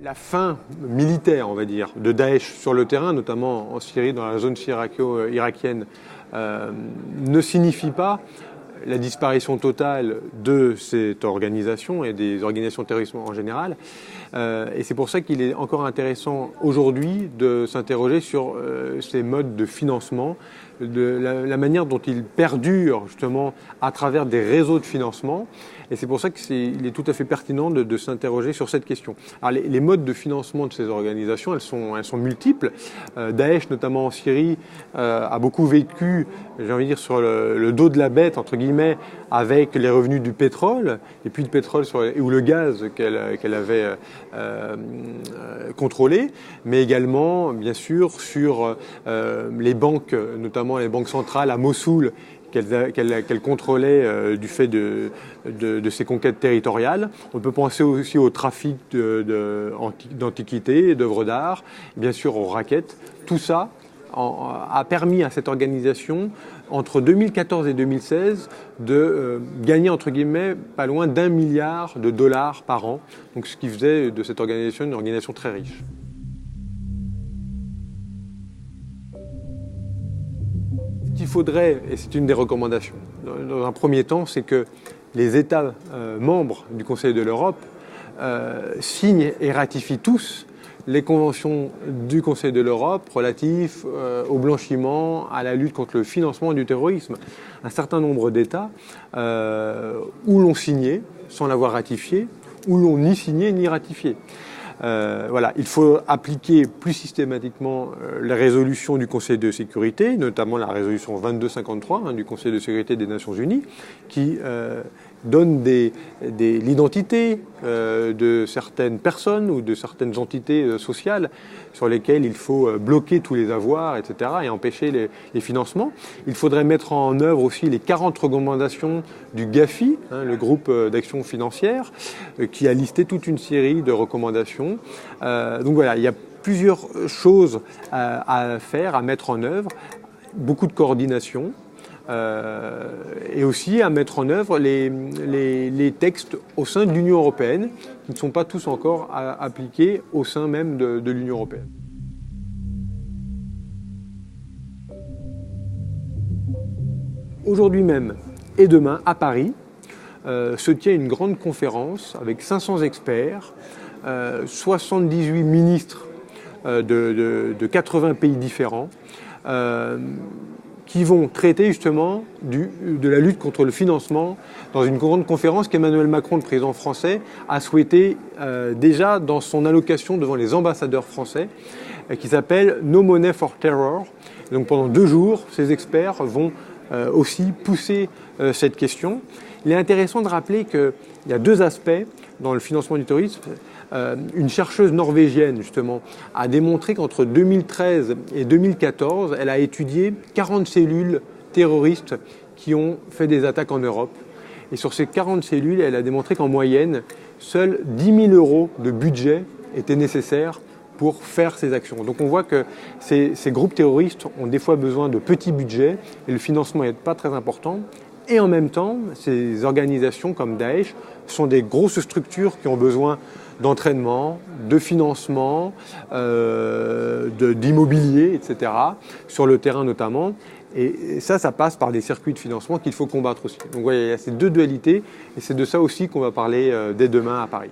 La fin militaire, on va dire, de Daesh sur le terrain, notamment en Syrie, dans la zone syriaco-irakienne, ne signifie pas la disparition totale de cette organisation et des organisations terroristes en général. Et c'est pour ça qu'il est encore intéressant aujourd'hui de s'interroger sur ces modes de financement, de la manière dont ils perdurent justement à travers des réseaux de financement. Et c'est pour ça qu'il est tout à fait pertinent de s'interroger sur cette question. Alors les modes de financement de ces organisations, elles sont multiples. Daesh, notamment en Syrie, a beaucoup vécu, j'ai envie de dire, sur le dos de la bête, entre guillemets, avec les revenus du pétrole, et puis le pétrole ou le gaz qu'elle avait contrôlé, mais également, bien sûr, sur les banques, notamment les banques centrales à Mossoul, qu'elle contrôlait du fait de ses conquêtes territoriales. On peut penser aussi au trafic d'antiquités, d'œuvres d'art, bien sûr aux rackets. Tout ça a permis à cette organisation, entre 2014 et 2016, de gagner, entre guillemets, pas loin d'1 milliard de dollars par an. Donc, ce qui faisait de cette organisation une organisation très riche. Ce qu'il faudrait, et c'est une des recommandations, dans un premier temps, c'est que les États membres du Conseil de l'Europe signent et ratifient tous les conventions du Conseil de l'Europe relatives au blanchiment, à la lutte contre le financement du terrorisme. Un certain nombre d'États ou l'ont signé sans l'avoir ratifié, ou l'ont ni signé ni ratifié. Voilà, il faut appliquer plus systématiquement les résolutions du Conseil de sécurité, notamment la résolution 2253 du Conseil de sécurité des Nations Unies, qui donne l'identité de certaines personnes ou de certaines entités sociales sur lesquelles il faut bloquer tous les avoirs, etc., et empêcher les financements. Il faudrait mettre en œuvre aussi les 40 recommandations du GAFI, le groupe d'action financière, qui a listé toute une série de recommandations. Donc voilà, il y a plusieurs choses à faire, à mettre en œuvre, beaucoup de coordination. Et aussi à mettre en œuvre les textes au sein de l'Union européenne, qui ne sont pas tous encore appliqués au sein même de l'Union européenne. Aujourd'hui même et demain, à Paris, se tient une grande conférence avec 500 experts, 78 ministres de 80 pays différents, qui vont traiter justement de la lutte contre le financement dans une grande conférence qu'Emmanuel Macron, le président français, a souhaité déjà dans son allocation devant les ambassadeurs français, qui s'appelle No Money for Terror. Et donc pendant 2 jours, ces experts vont aussi pousser cette question. Il est intéressant de rappeler qu'il y a 2 aspects dans le financement du terrorisme. Une chercheuse norvégienne, justement, a démontré qu'entre 2013 et 2014, elle a étudié 40 cellules terroristes qui ont fait des attaques en Europe. Et sur ces 40 cellules, elle a démontré qu'en moyenne, seuls 10 000 € de budget étaient nécessaires pour faire ces actions. Donc on voit que ces groupes terroristes ont des fois besoin de petits budgets et le financement n'est pas très important. Et en même temps, ces organisations comme Daesh sont des grosses structures qui ont besoin d'entraînement, de financement, d'immobilier, etc., sur le terrain notamment. Et ça passe par des circuits de financement qu'il faut combattre aussi. Donc voilà, il y a ces 2 dualités et c'est de ça aussi qu'on va parler dès demain à Paris.